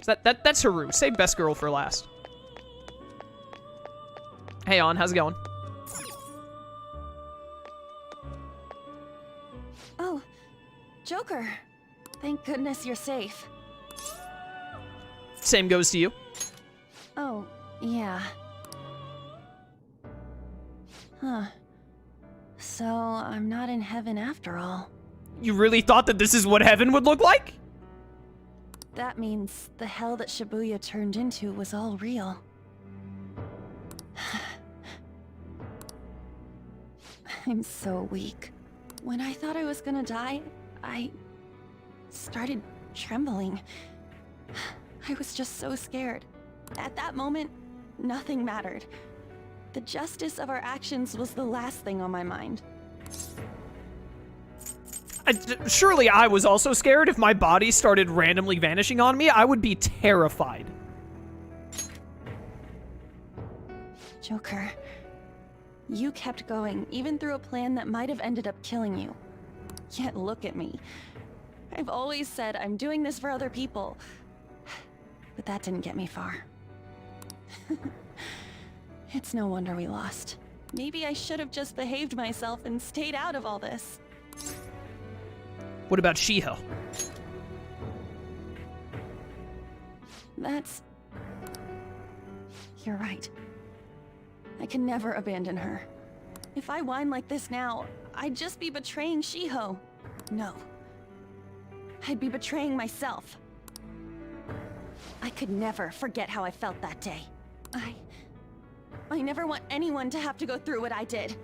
That's Haru. Save best girl for last. Hey, On, how's it going? Oh, Joker. Thank goodness you're safe. Same goes to you. Oh, yeah. Huh. So, I'm not in heaven after all. You really thought that this is what heaven would look like? That means the hell that Shibuya turned into was all real. I'm so weak. When I thought I was gonna die, I started trembling. I was just so scared. At that moment, nothing mattered. The justice of our actions was the last thing on my mind. Surely I was also scared. If my body started randomly vanishing on me, I would be terrified. Joker, you kept going, even through a plan that might have ended up killing you. Yet look at me. I've always said I'm doing this for other people, but that didn't get me far. It's no wonder we lost. Maybe I should have just behaved myself and stayed out of all this. What about Shiho? You're right. I can never abandon her. If I whine like this now, I'd just be betraying Shiho. No. I'd be betraying myself. I could never forget how I felt that day. I never want anyone to have to go through what I did.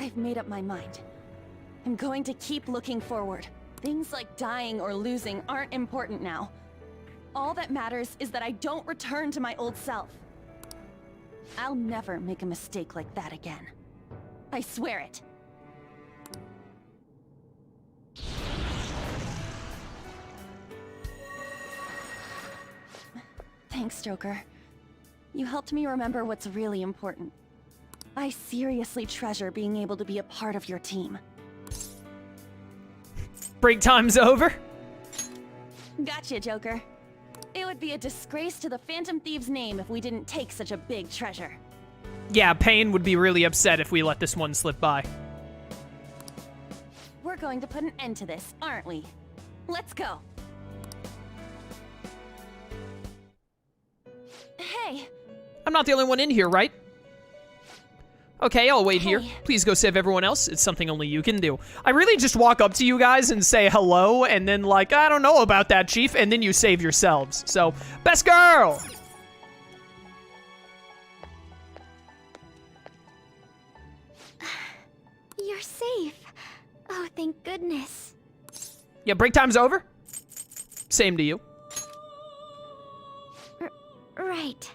I've made up my mind. I'm going to keep looking forward. Things like dying or losing aren't important now. All that matters is that I don't return to my old self. I'll never make a mistake like that again. I swear it. Thanks, Joker. You helped me remember what's really important. I seriously treasure being able to be a part of your team. Break time's over? Gotcha, Joker. It would be a disgrace to the Phantom Thieves' name if we didn't take such a big treasure. Yeah, Pain would be really upset if we let this one slip by. We're going to put an end to this, aren't we? Let's go. Hey! I'm not the only one in here, right? Okay, I'll wait here. Hey. Please go save everyone else. It's something only you can do. I really just walk up to you guys and say hello, and then like, I don't know about that, Chief, and then you save yourselves. So, best girl! You're safe. Oh, thank goodness. Yeah, break time's over. Same to you. Right.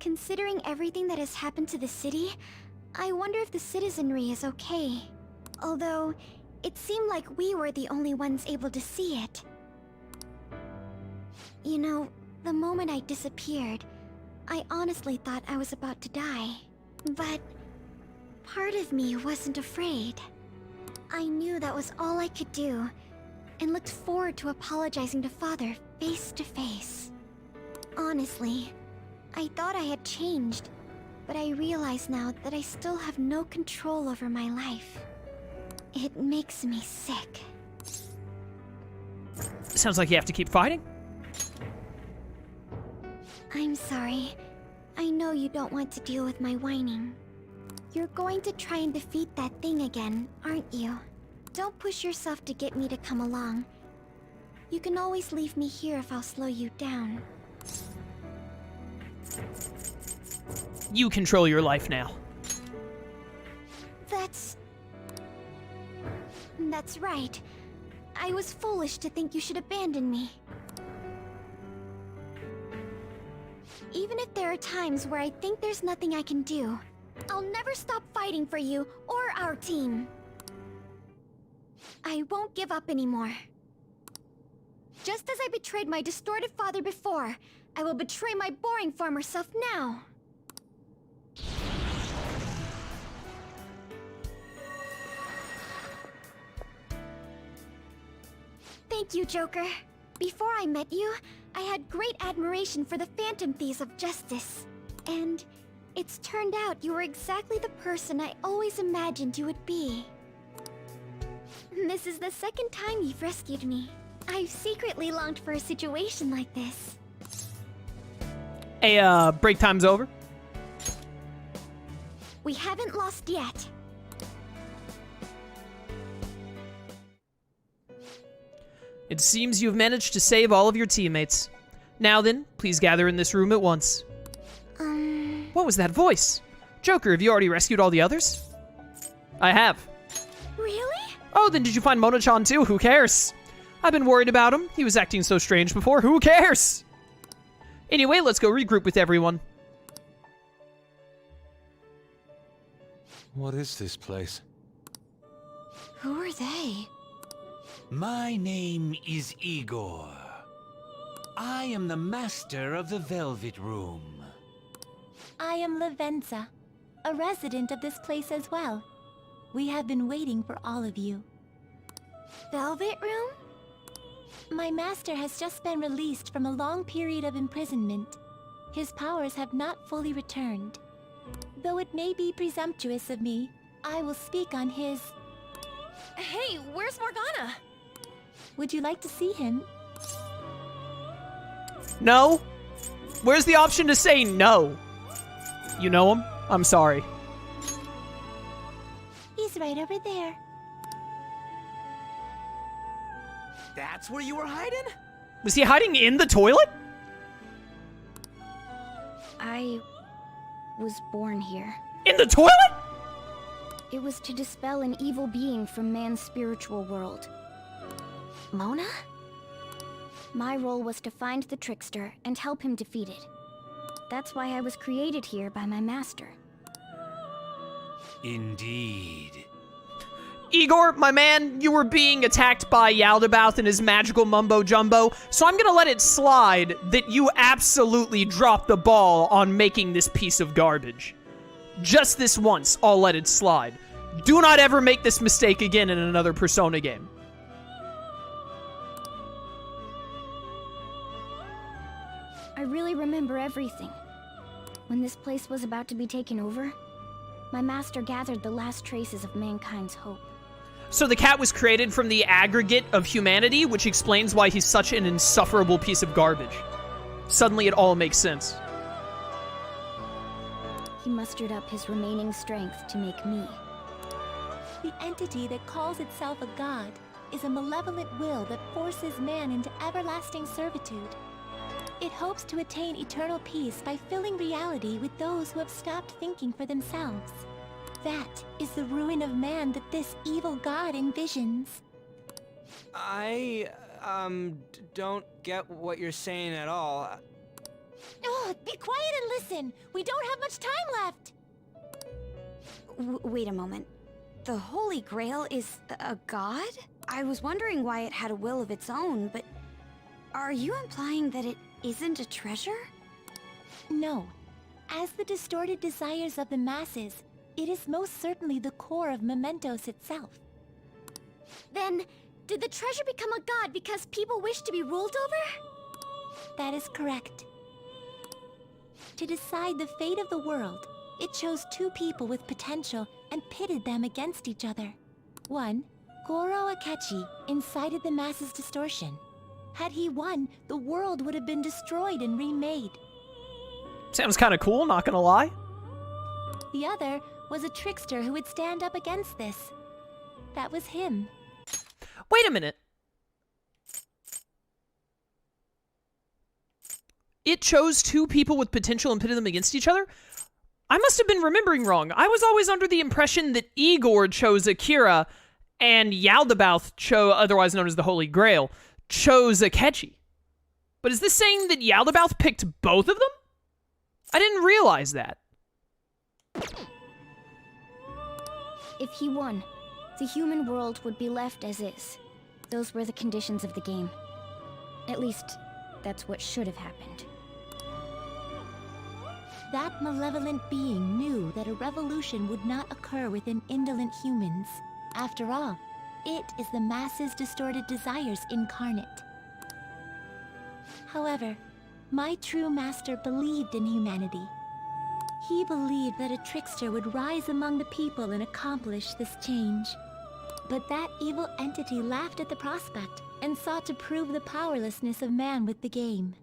Considering everything that has happened to the city, I wonder if the citizenry is okay. Although, it seemed like we were the only ones able to see it. You know, the moment I disappeared, I honestly thought I was about to die. But part of me wasn't afraid. I knew that was all I could do, and looked forward to apologizing to Father face to face. Honestly, I thought I had changed, but I realize now that I still have no control over my life. It makes me sick. Sounds like you have to keep fighting. I'm sorry. I know you don't want to deal with my whining. You're going to try and defeat that thing again, aren't you? Don't push yourself to get me to come along. You can always leave me here if I'll slow you down. You control your life now. That's right. I was foolish to think you should abandon me. Even if there are times where I think there's nothing I can do, I'll never stop fighting for you or our team. I won't give up anymore. Just as I betrayed my distorted father before, I will betray my boring former self now. Thank you, Joker. Before I met you, I had great admiration for the Phantom Thieves of Justice. And it's turned out you were exactly the person I always imagined you would be. This is the second time you've rescued me. I've secretly longed for a situation like this. Hey, break time's over. We haven't lost yet. It seems you've managed to save all of your teammates. Now then, please gather in this room at once. What was that voice? Joker, have you already rescued all the others? I have. Really? Oh, then did you find Mona-chan too? Who cares? I've been worried about him. He was acting so strange before. Who cares? Anyway, let's go regroup with everyone. What is this place? Who are they? My name is Igor. I am the master of the Velvet Room. I am Lavenza, a resident of this place as well. We have been waiting for all of you. Velvet Room? My master has just been released from a long period of imprisonment. His powers have not fully returned. Though it may be presumptuous of me, I will speak on his... Hey, where's Morgana? Would you like to see him? No? Where's the option to say no? You know him? I'm sorry. He's right over there. That's where you were hiding? Was he hiding in the toilet? I was born here. In the toilet? It was to dispel an evil being from man's spiritual world. Mona? My role was to find the trickster and help him defeat it. That's why I was created here by my master. Indeed. Igor, my man, you were being attacked by Yaldabaoth and his magical mumbo-jumbo, so I'm gonna let it slide that you absolutely dropped the ball on making this piece of garbage. Just this once, I'll let it slide. Do not ever make this mistake again in another Persona game. I really remember everything. When this place was about to be taken over, my master gathered the last traces of mankind's hope. So the cat was created from the aggregate of humanity, which explains why he's such an insufferable piece of garbage. Suddenly it all makes sense. He mustered up his remaining strength to make me. The entity that calls itself a god is a malevolent will that forces man into everlasting servitude. It hopes to attain eternal peace by filling reality with those who have stopped thinking for themselves. That is the ruin of man that this evil god envisions. I, don't get what you're saying at all. Oh, be quiet and listen! We don't have much time left! Wait a moment. The Holy Grail is a god? I was wondering why it had a will of its own, but... Are you implying that it isn't a treasure? No. As the distorted desires of the masses, it is most certainly the core of Mementos itself. Then, did the treasure become a god because people wish to be ruled over? That is correct. To decide the fate of the world, it chose two people with potential and pitted them against each other. One, Goro Akechi, incited the masses' distortion. Had he won, the world would have been destroyed and remade. Sounds kind of cool, not gonna lie. The other was a trickster who would stand up against this. That was him. Wait a minute. It chose two people with potential and pitted them against each other? I must have been remembering wrong. I was always under the impression that Igor chose Akira and Yaldabaoth, otherwise known as the Holy Grail, chose Akechi. But is this saying that Yaldabaoth picked both of them? I didn't realize that. If he won, the human world would be left as is. Those were the conditions of the game. At least, that's what should have happened. That malevolent being knew that a revolution would not occur within indolent humans. After all, it is the masses' distorted desires incarnate. However, my true master believed in humanity. He believed that a trickster would rise among the people and accomplish this change. But that evil entity laughed at the prospect and sought to prove the powerlessness of man with the game.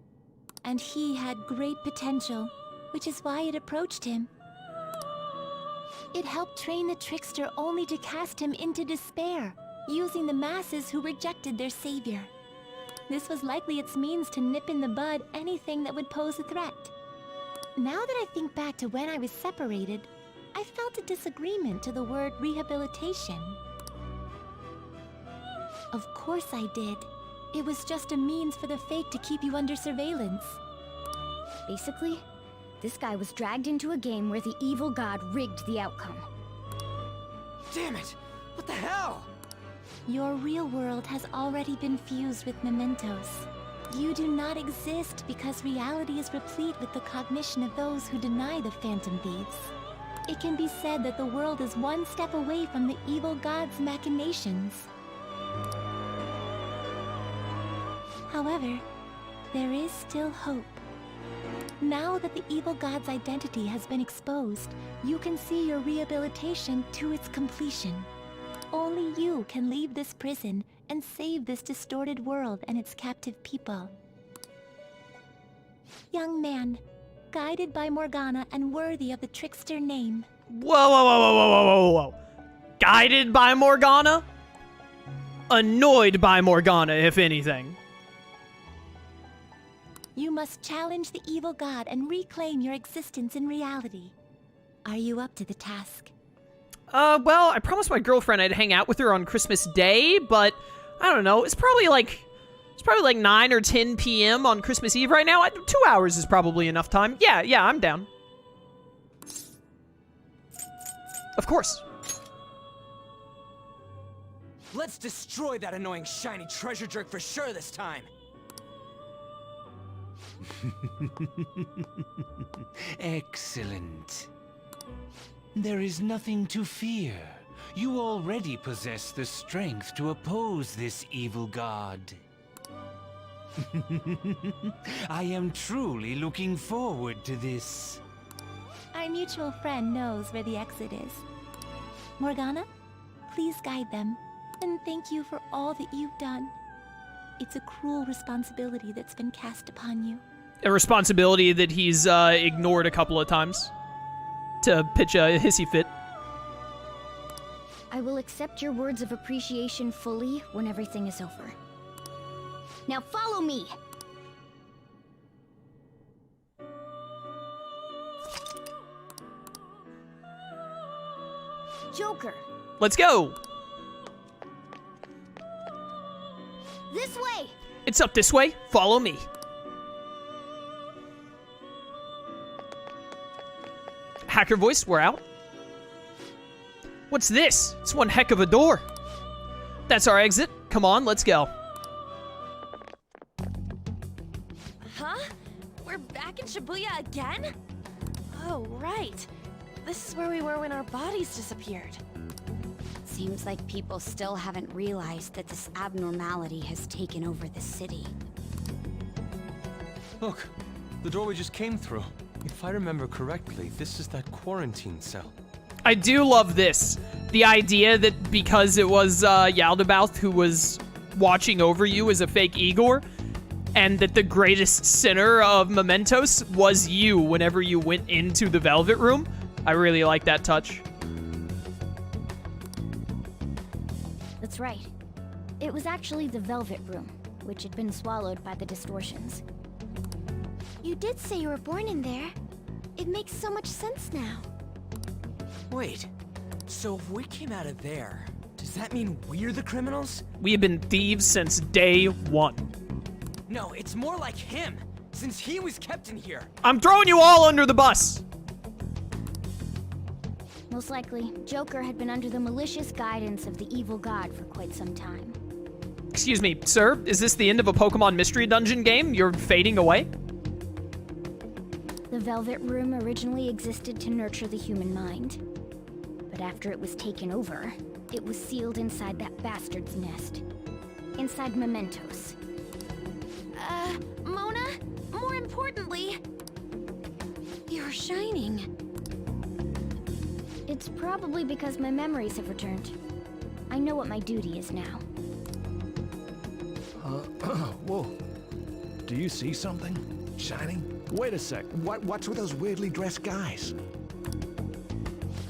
And he had great potential, which is why it approached him. It helped train the trickster only to cast him into despair, using the masses who rejected their savior. This was likely its means to nip in the bud anything that would pose a threat. Now that I think back to when I was separated, I felt a disagreement to the word rehabilitation. Of course I did. It was just a means for the fake to keep you under surveillance. Basically, this guy was dragged into a game where the evil god rigged the outcome. Damn it! What the hell? Your real world has already been fused with Mementos. You do not exist because reality is replete with the cognition of those who deny the Phantom Thieves. It can be said that the world is one step away from the evil god's machinations. However, there is still hope. Now that the evil god's identity has been exposed, you can see your rehabilitation to its completion. Only you can leave this prison and save this distorted world and its captive people. Young man, guided by Morgana and worthy of the trickster name. Whoa, whoa, whoa, whoa, whoa, whoa, whoa, whoa. Guided by Morgana? Annoyed by Morgana, if anything. You must challenge the evil god and reclaim your existence in reality. Are you up to the task? Well, I promised my girlfriend I'd hang out with her on Christmas Day, but I don't know. It's probably like 9 or 10 p.m. on Christmas Eve right now. 2 hours is probably enough time. Yeah, I'm down. Of course. Let's destroy that annoying shiny treasure jerk for sure this time. Excellent. There is nothing to fear. You already possess the strength to oppose this evil god. I am truly looking forward to this. Our mutual friend knows where the exit is. Morgana, please guide them, and thank you for all that you've done. It's a cruel responsibility that's been cast upon you. A responsibility that he's ignored a couple of times to pitch a hissy fit. I will accept your words of appreciation fully when everything is over. Now follow me! Joker! Let's go! This way! It's up this way. Follow me. Hacker voice, we're out. What's this? It's one heck of a door. That's our exit. Come on, let's go. Huh? We're back in Shibuya again? Oh, right. This is where we were when our bodies disappeared. Seems like people still haven't realized that this abnormality has taken over the city. Look, the door we just came through. If I remember correctly, this is that quarantine cell. I do love this. The idea that because it was Yaldabaoth who was watching over you as a fake Igor, and that the greatest sinner of Mementos was you whenever you went into the Velvet Room. I really like that touch. That's right. It was actually the Velvet Room, which had been swallowed by the distortions. You did say you were born in there. It makes so much sense now. Wait, so if we came out of there, does that mean we're the criminals? We have been thieves since day one. No, it's more like him, since he was kept in here. I'm throwing you all under the bus. Most likely, Joker had been under the malicious guidance of the evil god for quite some time. Excuse me, sir, is this the end of a Pokemon Mystery Dungeon game? You're fading away? The Velvet Room originally existed to nurture the human mind. But after it was taken over, it was sealed inside that bastard's nest. Inside Mementos. Mona, more importantly, You're shining. It's probably because my memories have returned. I know what my duty is now. Whoa. Do you see something? Shining? Wait a sec. What's with those weirdly dressed guys?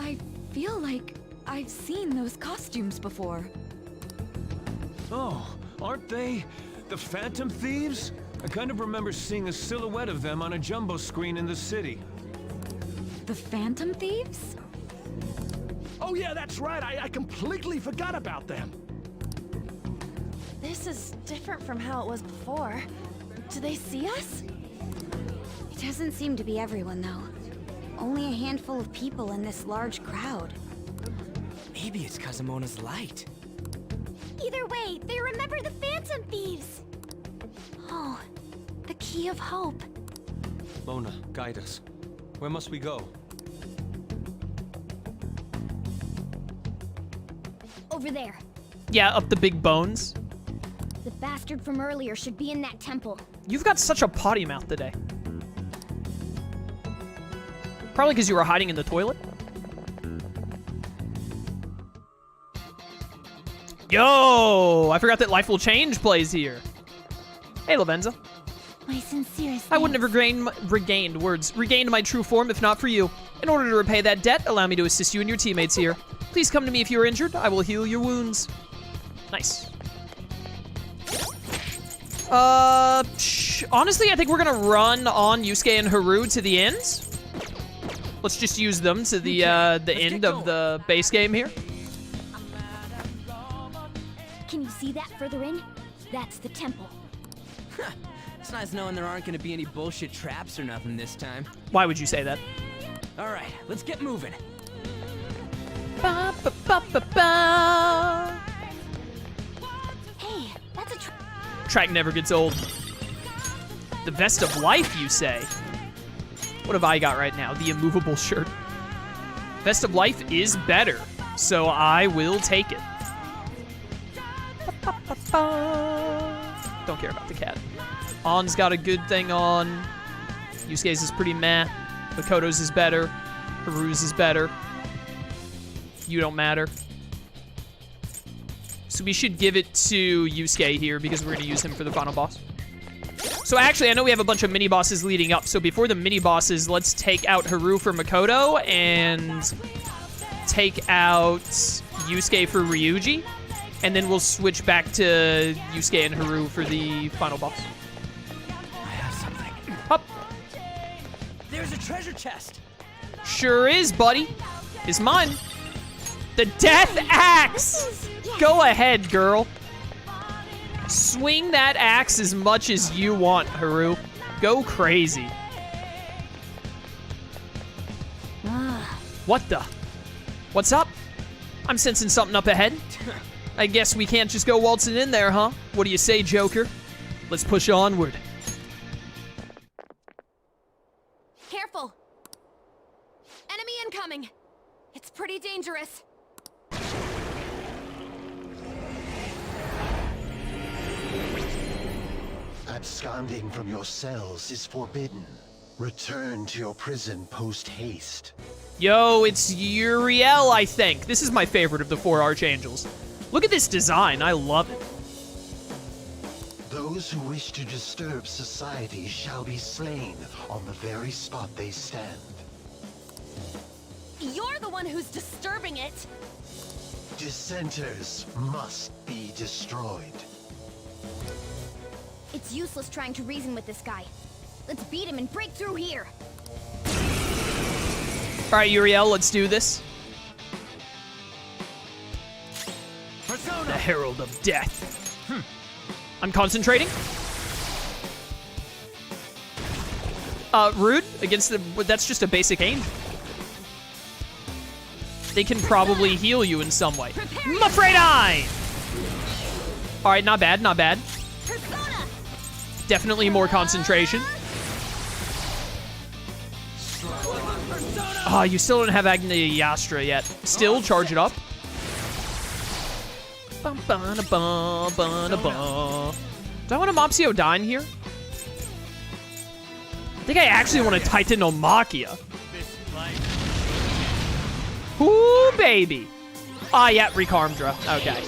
I feel like I've seen those costumes before. Oh, aren't they the Phantom Thieves? I kind of remember seeing a silhouette of them on a jumbo screen in the city. The Phantom Thieves? Oh yeah, that's right. I completely forgot about them. This is different from how it was before. Do they see us? It doesn't seem to be everyone, though. Only a handful of people in this large crowd. Maybe it's because of Mona's light. Either way, they remember the Phantom Thieves! Oh, the key of hope. Mona, guide us. Where must we go? Over there. Yeah, up the big bones. The bastard from earlier should be in that temple. You've got such a potty mouth today. Probably because you were hiding in the toilet. Yo! I forgot that Life Will Change plays here. Hey, Lavenza. My sincerest I wouldn't have regained my true form if not for you. In order to repay that debt, allow me to assist you and your teammates here. Please come to me if you are injured. I will heal your wounds. Nice. Honestly, I think we're gonna run on Yusuke and Haru to the end. Let's just use them to the end of the base game here. Can you see that further in? That's the temple. It's nice knowing there aren't gonna be any bullshit traps or nothing this time. Why would you say that? All right, let's get moving. Ba, ba, ba, ba, ba. Hey, that's a Track never gets old. The vest of life, you say? What have I got right now? The immovable shirt. Vest of life is better, so I will take it. Don't care about the cat. On's got a good thing on. Yusuke's is pretty meh. Makoto's is better. Haru's is better. You don't matter. So we should give it to Yusuke here because we're going to use him for the final boss. So actually, I know we have a bunch of mini-bosses leading up. So before the mini-bosses, let's take out Haru for Makoto and take out Yusuke for Ryuji. And then we'll switch back to Yusuke and Haru for the final boss. I have something. Up. There's a treasure chest. Sure is, buddy. It's mine. The Death Axe! Go ahead, girl. Swing that axe as much as you want, Haru. Go crazy. What the? What's up? I'm sensing something up ahead. I guess we can't just go waltzing in there, huh? What do you say, Joker? Let's push onward. Careful! Enemy incoming! It's pretty dangerous. Absconding from your cells is forbidden. Return to your prison post-haste. Yo, it's Uriel, I think. This is my favorite of the 4 Archangels. Look at this design. I love it. Those who wish to disturb society shall be slain on the very spot they stand. You're the one who's disturbing it! Dissenters must be destroyed. It's useless trying to reason with this guy. Let's beat him and break through here. All right, Uriel, let's do this. Persona! The Herald of Death. I'm concentrating. Rude against the... That's just a basic angel. They can probably heal you in some way. Mafredine! All right, not bad, not bad. Definitely more concentration. Oh, you still don't have Agni-Yastra yet. Still, charge it up. Do I want a Mopsio Dine here? think I actually want to Titanomaquia. Ooh, baby. Ah, yeah, Recarmdra. Okay.